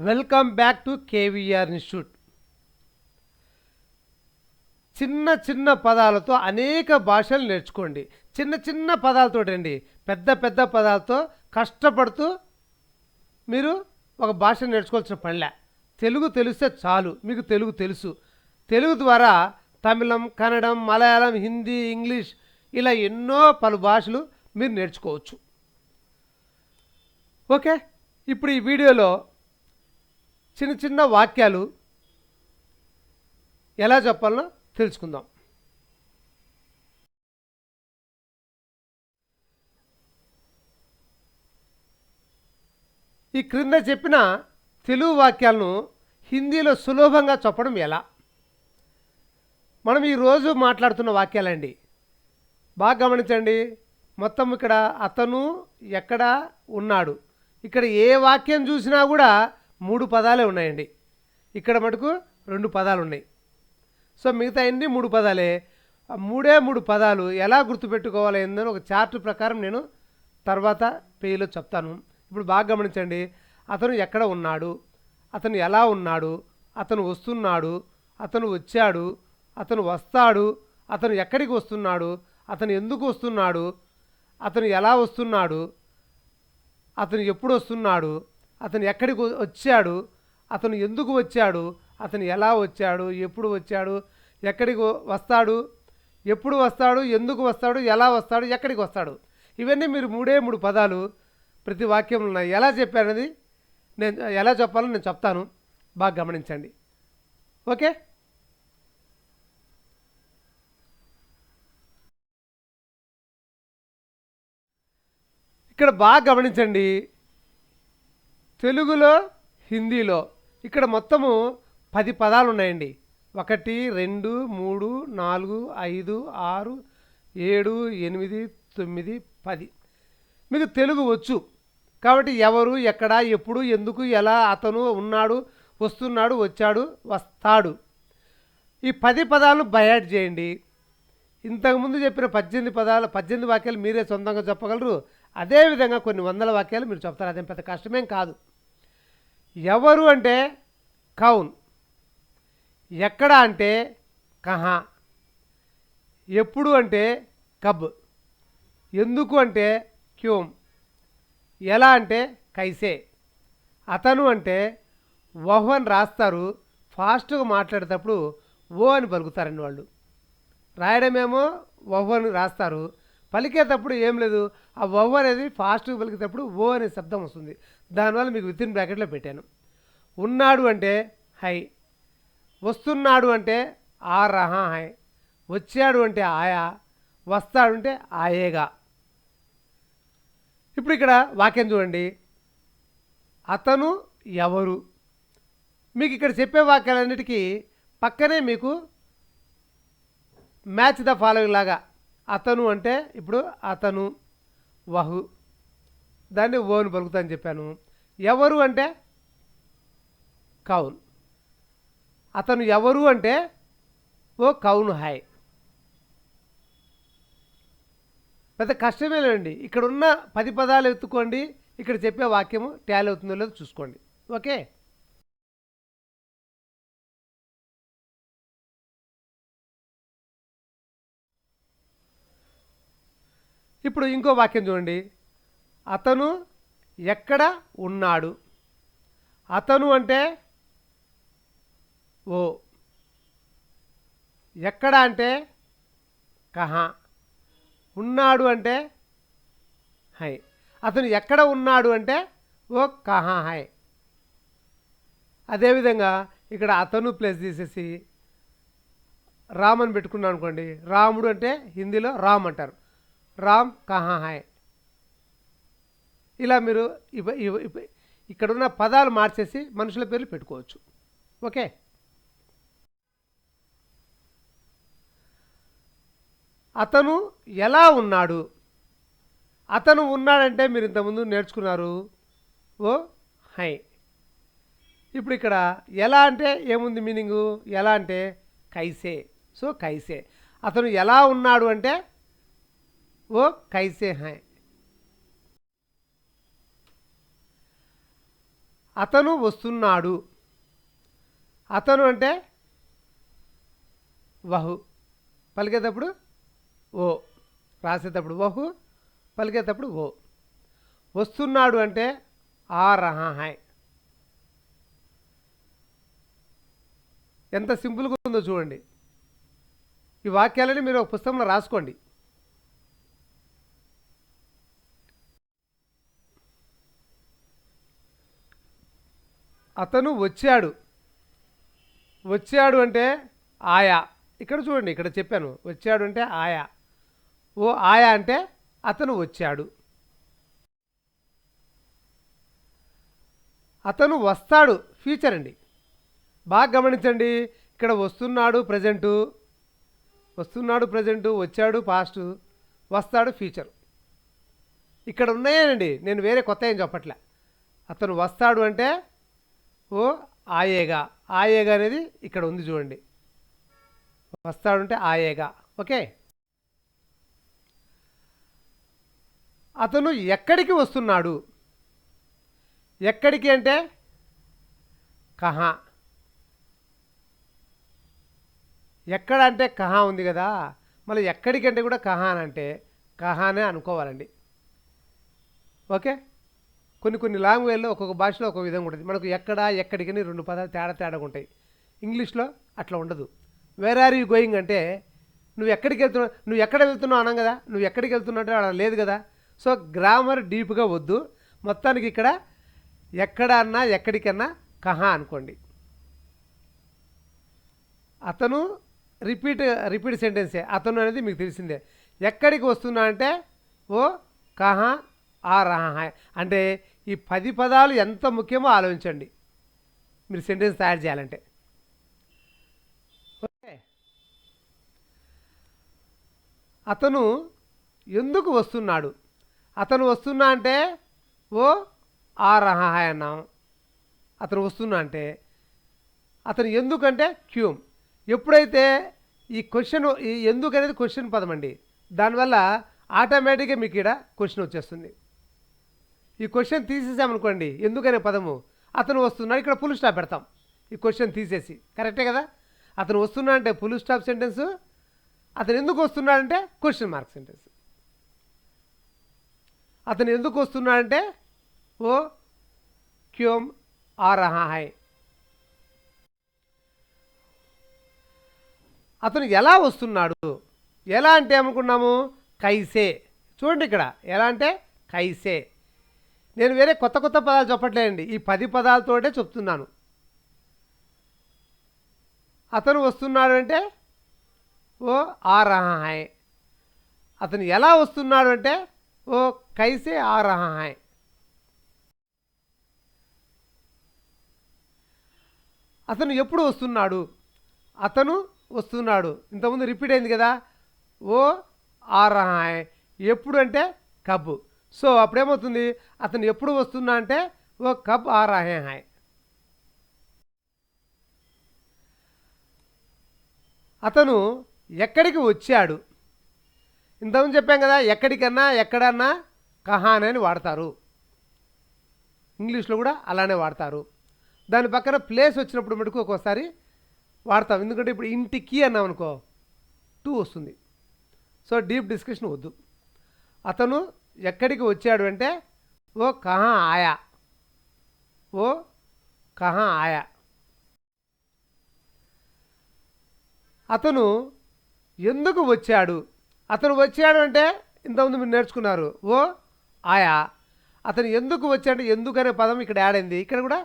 Welcome back to KVR institute. చిన్న చిన్న పదాలతో అనేక భాషలు నేర్చుకోండి. చిన్న చిన్న పదాలతోటండి, పెద్ద పెద్ద పదాలతో కష్టపడుతూ మీరు ఒక భాష నేర్చుకోవాల్సిన పనిలే. తెలుగు తెలిస్తే చాలు, మీకు తెలుగు తెలుసు. తెలుగు ద్వారా తమిళం, కన్నడం, మలయాళం, హిందీ, ఇంగ్లీష్ ఇలా ఎన్నో పలు భాషలు మీరు నేర్చుకోవచ్చు. ఓకే, ఇప్పుడు ఈ వీడియోలో చిన్న చిన్న వాక్యాలు ఎలా చెప్పాలో తెలుసుకుందాం. ఈ క్రింద చెప్పిన తెలుగు వాక్యాలను హిందీలో సులభంగా చెప్పడం ఎలా? మనం ఈరోజు మాట్లాడుతున్న వాక్యాలండి, బాగా గమనించండి. మొత్తం ఇక్కడ అతను ఎక్కడ ఉన్నాడు, ఇక్కడ ఏ వాక్యం చూసినా కూడా 3 పదాలే ఉన్నాయండి. ఇక్కడ మటుకు 2 పదాలు ఉన్నాయి. సో మిగతా అన్ని 3 పదాలే. ఆ 3 పదాలు ఎలా గుర్తుపెట్టుకోవాలి ఏందని ఒక చార్ట్ ప్రకారం నేను తర్వాత పేజీలో చెప్తాను. ఇప్పుడు బాగా గమనించండి. అతను ఎక్కడ ఉన్నాడు, అతను ఎలా ఉన్నాడు, అతను వస్తున్నాడు, అతను వచ్చాడు, అతను వస్తాడు, అతను ఎక్కడికి వస్తున్నాడు, అతను ఎందుకు వస్తున్నాడు, అతను ఎలా వస్తున్నాడు, అతను ఎప్పుడు వస్తున్నాడు, అతను ఎక్కడికి వచ్చాడు, అతను ఎందుకు వచ్చాడు, అతను ఎలా వచ్చాడు, ఎప్పుడు వచ్చాడు, ఎక్కడికి వస్తాడు, ఎప్పుడు వస్తాడు, ఎందుకు వస్తాడు, ఎలా వస్తాడు, ఎక్కడికి వస్తాడు. ఇవన్నీ మీరు 3 పదాలు ప్రతి వాక్యంలో ఉన్నాయి. ఎలా చెప్పారనేది నేను ఎలా చెప్పాలో నేను చెప్తాను, బాగా గమనించండి. ఓకే, ఇక్కడ బాగా గమనించండి. తెలుగులో, హిందీలో ఇక్కడ మొత్తము 10 పదాలు ఉన్నాయండి. 1 2 3 4 5 6 7 8 9 10. మీకు తెలుగు వచ్చు కాబట్టి ఎవరు, ఎక్కడ, ఎప్పుడు, ఎందుకు, ఎలా, అతను, ఉన్నాడు, వస్తున్నాడు, వచ్చాడు, వస్తాడు, ఈ 10 పదాలను బయాడ్ చేయండి. ఇంతకుముందు చెప్పిన 18 వాక్యాలు మీరే సొంతంగా చెప్పగలరు. అదేవిధంగా కొన్ని వందల వాక్యాలు మీరు చెప్తారు. అదేం పెద్ద కష్టమేం కాదు. ఎవరు అంటే కౌన్, ఎక్కడ అంటే కహా, ఎప్పుడు అంటే కబ్, ఎందుకు అంటే క్యూమ్, ఎలా అంటే కైసే, అతను అంటే వహ్ అని రాస్తారు. ఫాస్ట్గా మాట్లాడేటప్పుడు ఓ అని పలుకుతారండి వాళ్ళు. రాయడమేమో వహ్ అని రాస్తారు, పలికేటప్పుడు ఏం లేదు, ఆ వహ్ అనేది ఫాస్ట్గా పలికేటప్పుడు ఓ అనే శబ్దం వస్తుంది. దానివల్ల మీకు విత్ ఇన్ బ్రాకెట్లో పెట్టాను. ఉన్నాడు అంటే హై, వస్తున్నాడు అంటే ఆ రహా హై, వచ్చాడు అంటే ఆయా, వస్తాడు అంటే ఆయేగా. ఇప్పుడు ఇక్కడ వాక్యం చూడండి. అతను ఎవరు, మీకు ఇక్కడ చెప్పే వాక్యాలన్నిటికీ పక్కనే మీకు మ్యాచ్ ద ఫాలోయింగ్ లాగా అతను అంటే ఇప్పుడు అతను వహు, దాన్ని ఓను పలుకుతా అని చెప్పాను. ఎవరు అంటే కౌన్, అతను ఎవరు అంటే ఓ కౌన్ హై. పెద్ద కష్టమే లేదండి. ఇక్కడ ఉన్న 10 పదాలు ఎత్తుకోండి, ఇక్కడ చెప్పే వాక్యము టాలీ అవుతుందో లేదో చూసుకోండి. ఓకే, ఇప్పుడు ఇంకో వాక్యం చూడండి. అతను ఎక్కడ ఉన్నాడు, అతను అంటే ఓ, ఎక్కడ అంటే కహా, ఉన్నాడు అంటే హై, అతను ఎక్కడ ఉన్నాడు అంటే ఓ కహా హై. అదేవిధంగా ఇక్కడ అతను ప్లేస్ తీసేసి రామ్ అని పెట్టుకున్నాను అనుకోండి. రాముడు అంటే హిందీలో రామ్ అంటారు, రామ్ కహా హై. ఇలా మీరు ఇక్కడున్న పదాలు మార్చేసి మనుషుల పేర్లు పెట్టుకోవచ్చు. ఓకే, అతను ఎలా ఉన్నాడు, అతను ఉన్నాడంటే మీరు ఇంతకుముందు నేర్చుకున్నారు ఓ హై. ఇప్పుడు ఇక్కడ ఎలా అంటే ఏముంది మీనింగు, ఎలా అంటే కైసే. సో కైసే, అతను ఎలా ఉన్నాడు అంటే ఓ కైసే హై. అతను వస్తున్నాడు. అతను అంటే వహు, పలికేటప్పుడు ఓ, రాసేటప్పుడు వహు, పలికేటప్పుడు ఓ. వస్తున్నాడు అంటే ఆ రహా హై. ఎంత సింపుల్గా ఉందో చూడండి. ఈ వాక్యాలని మీరు ఒక పుస్తకంలో రాసుకోండి. అతను వచ్చాడు. వచ్చాడు అంటే ఆయా. ఇక్కడ చూడండి, ఇక్కడ చెప్పాను వచ్చాడు అంటే ఆయా. ఓ ఆయా అంటే అతను వచ్చాడు. అతను వస్తాడు ఫ్యూచర్ అండి. బాగా గమనించండి, ఇక్కడ వస్తున్నాడు ప్రజెంటు, వస్తున్నాడు ప్రజెంటు, వచ్చాడు పాస్టు, వస్తాడు ఫ్యూచర్. ఇక్కడ ఉన్నాయేనండి, నేను వేరే కొత్త ఏం చెప్పట్లే. అతను వస్తాడు అంటే ఓ ఆయేగా. ఆయేగా అనేది ఇక్కడ ఉంది చూడండి. వస్తాడు అంటే ఆయేగా. ఓకే. అతను ఎక్కడికి వస్తున్నాడు? ఎక్కడికి అంటే కహా. ఎక్కడ అంటే కహా ఉంది కదా, మళ్ళీ ఎక్కడికి అంటే కూడా కహా అని అంటే కహానే అనుకోవాలండి. ఓకే. కొన్ని లాంగ్వేజ్లో ఒక్కొక్క భాషలో ఒక్కొక్క విధంగా ఉంటుంది. మనకు ఎక్కడ ఎక్కడికని రెండు పదాలు తేడాగా ఉంటాయి. ఇంగ్లీష్లో అట్లా ఉండదు. వేర్ ఆర్ యూ గోయింగ్ అంటే నువ్వు ఎక్కడికి వెళ్తున్నావు, నువ్వు ఎక్కడ వెళ్తున్నావు అనం కదా, నువ్వు ఎక్కడికి వెళ్తున్నావు అంటే అలా లేదు కదా. సో గ్రామర్ డీప్గా వద్దు. మొత్తానికి ఇక్కడ ఎక్కడ అన్నా ఎక్కడికన్నా కహా అనుకోండి. అతను రిపీట్ సెంటెన్సే. అతను అనేది మీకు తెలిసిందే. ఎక్కడికి వస్తున్నా అంటే ఓ కహా ఆ రహా అంటే ఈ 10 పదాలు ఎంత ముఖ్యమో ఆలోచించండి మీరు సెంటెన్స్ తయారు చేయాలంటే. ఓకే. అతను ఎందుకు వస్తున్నాడు? అతను వస్తున్నా అంటే ఓ ఆ రహా అన్నాం. అతను వస్తున్నా అంటే అతను ఎందుకంటే క్యూమ్. ఎప్పుడైతే ఈ క్వశ్చన్, ఈ ఎందుకు అనేది క్వశ్చన్ పదం అండి, దానివల్ల ఆటోమేటిక్గా మీకు ఇక్కడ క్వశ్చన్ వచ్చేస్తుంది. ఈ క్వశ్చన్ తీసేసామనుకోండి, ఎందుకనే పదము, అతను వస్తున్నాడు, ఇక్కడ ఫుల్ స్టాప్ పెడతాం ఈ క్వశ్చన్ తీసేసి. కరెక్టే కదా. అతను వస్తున్నా అంటే ఫుల్ స్టాప్ సెంటెన్స్, అతను ఎందుకు వస్తున్నాడంటే క్వశ్చన్ మార్క్ సెంటెన్స్. అతను ఎందుకు వస్తున్నాడంటే ఓ క్యోమ్ ఆ రహా హై. అతను ఎలా వస్తున్నాడు? ఎలా అంటే ఏమనుకున్నాము, కైసే. చూడండి ఇక్కడ ఎలా అంటే కైసే. నేను వేరే కొత్త పదాలు చెప్పట్లేదండి, ఈ 10 పదాలతోటే చెప్తున్నాను. అతను వస్తున్నాడు అంటే ఓ ఆ రహా హై. అతను ఎలా వస్తున్నాడు అంటే ఓ కైసే ఆ రహా హై. అతను ఎప్పుడు వస్తున్నాడు? అతను వస్తున్నాడు ఇంతకుముందు రిపీట్ అయింది కదా, ఓ ఆ రహా హై. ఎప్పుడు అంటే కబ్. సో అప్పుడేమవుతుంది, అతను ఎప్పుడు వస్తున్నా అంటే ఓ కబ్ ఆ రహే హై. అతను ఎక్కడికి వచ్చాడు? ఇంతకుముందు చెప్పాం కదా, ఎక్కడికన్నా ఎక్కడన్నా కహాన్ అని వాడతారు. ఇంగ్లీష్లో కూడా అలానే వాడతారు. దాని పక్కన ప్లేస్ వచ్చినప్పుడు మటుకు ఒక్కోసారి వాడతాం. ఎందుకంటే ఇప్పుడు ఇంటికి అన్నాం అనుకో, టు వస్తుంది. సో డీప్ డిస్కషన్ వద్దు. అతను ఎక్కడికి వచ్చాడు అంటే ఓ కహా ఆయా. ఓ కహా ఆయా. అతను ఎందుకు వచ్చాడు? అతను వచ్చాడు అంటే ఇంతకుముందు మీరు నేర్చుకున్నారు ఓ ఆయా. అతను ఎందుకు వచ్చాడు, ఎందుకు అనే పదం ఇక్కడ యాడ్ అయింది. ఇక్కడ కూడా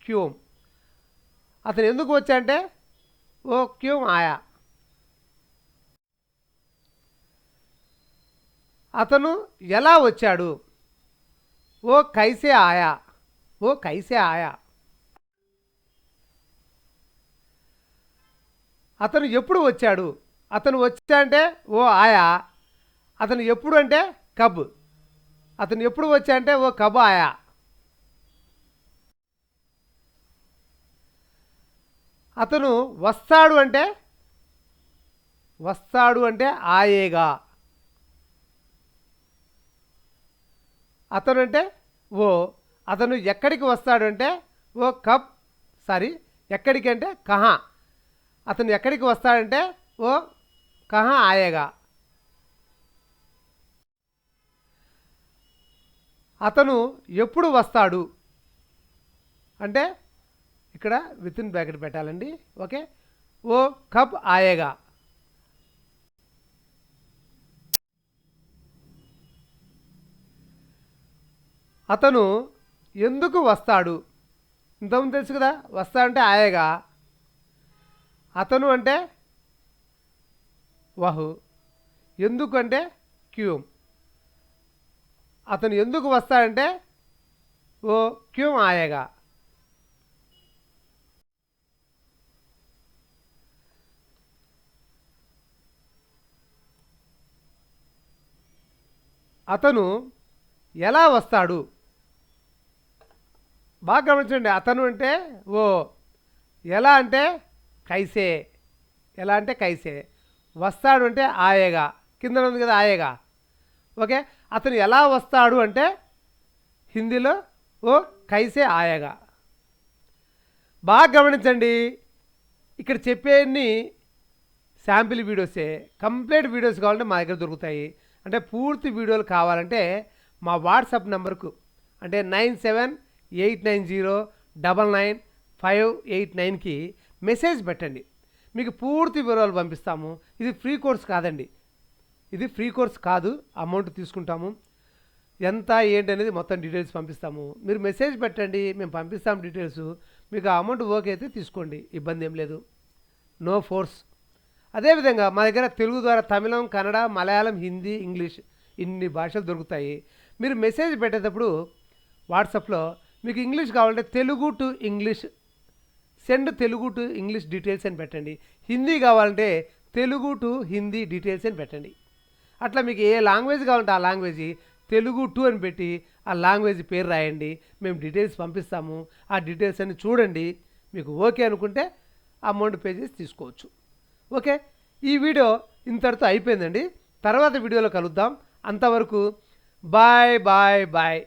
క్యూమ్. అతను ఎందుకు వచ్చా అంటే ఓ క్యూమ్ ఆయా. అతను ఎలా వచ్చాడు? ఓ కైసే ఆయా. ఓ కైసే ఆయా. అతను ఎప్పుడు వచ్చాడు? అతను వచ్చా అంటే ఓ ఆయా. అతను ఎప్పుడు అంటే కబ్. అతను ఎప్పుడు వచ్చా అంటే ఓ కబ్ ఆయా. అతను వస్తాడు అంటే ఆయేగా. అతను అంటే ఓ. అతను ఎక్కడికి వస్తాడు అంటే ఓ కబ్ సారీ ఎక్కడికి అంటే కహా, అతను ఎక్కడికి వస్తాడంటే ఓ కహా ఆయేగా, అతను ఎప్పుడు వస్తాడు అంటే ఇక్కడ విత్ ఇన్ బ్రాకెట్ పెట్టాలండి. ఓకే, ఓ కబ్ ఆయేగా, అతను ఎందుకు వస్తాడు, ఇంతకుముందు తెలుసు కదా, వస్తా అంటే ఆయేగా, అతను అంటే వహు, ఎందుకు అంటే క్యూమ్, అతను ఎందుకు వస్తాడంటే ఓ క్యూమ్ ఆయేగా, అతను ఎలా వస్తాడు, బాగా గమనించండి. అతను అంటే ఓ, ఎలా అంటే కైసే, ఎలా అంటే కైసే, వస్తాడు అంటే ఆయేగా, కింద ఉంది కదా ఆయేగా. ఓకే, అతను ఎలా వస్తాడు అంటే హిందీలో ఓ కైసే ఆయేగా. బాగా గమనించండి, ఇక్కడ చెప్పేన్ని శాంపిల్ వీడియోసే, కంప్లీట్ వీడియోస్ కావాలంటే మా దగ్గర దొరుకుతాయి. అంటే పూర్తి వీడియోలు కావాలంటే మా వాట్సాప్ నెంబర్కు అంటే 9789099589కి మెసేజ్ పెట్టండి, మీకు పూర్తి వివరాలు పంపిస్తాము. ఇది ఫ్రీ కోర్స్ కాదండి, ఇది ఫ్రీ కోర్స్ కాదు, అమౌంట్ తీసుకుంటాము. ఎంత ఏంటి అనేది మొత్తం డీటెయిల్స్ పంపిస్తాము. మీరు మెసేజ్ పెట్టండి, మేము పంపిస్తాము డీటెయిల్స్. మీకు ఆ అమౌంట్ ఓకే అయితే తీసుకోండి, ఇబ్బంది ఏం లేదు, నో ఫోర్స్. అదేవిధంగా మా దగ్గర తెలుగు ద్వారా తమిళం, కన్నడ, మలయాళం, హిందీ, ఇంగ్లీష్ ఇన్ని భాషలు దొరుకుతాయి. మీరు మెసేజ్ పెట్టేటప్పుడు వాట్సాప్లో మీకు ఇంగ్లీష్ కావాలంటే Telugu to English send Telugu to English details అని పెట్టండి. హిందీ కావాలంటే తెలుగు టు హిందీ డీటెయిల్స్ అని పెట్టండి. అట్లా మీకు ఏ లాంగ్వేజ్ కావాలంటే ఆ లాంగ్వేజ్ తెలుగు టు అని పెట్టి ఆ లాంగ్వేజ్ పేరు రాయండి, మేము డీటెయిల్స్ పంపిస్తాము. ఆ డీటెయిల్స్ అన్ని చూడండి, మీకు ఓకే అనుకుంటే అమౌంట్ పే చేసి తీసుకోవచ్చు. ఓకే, ఈ వీడియో ఇంతటితో అయిపోయిందండి. తర్వాత వీడియోలో కలుద్దాం. అంతవరకు బాయ్ బాయ్ బాయ్.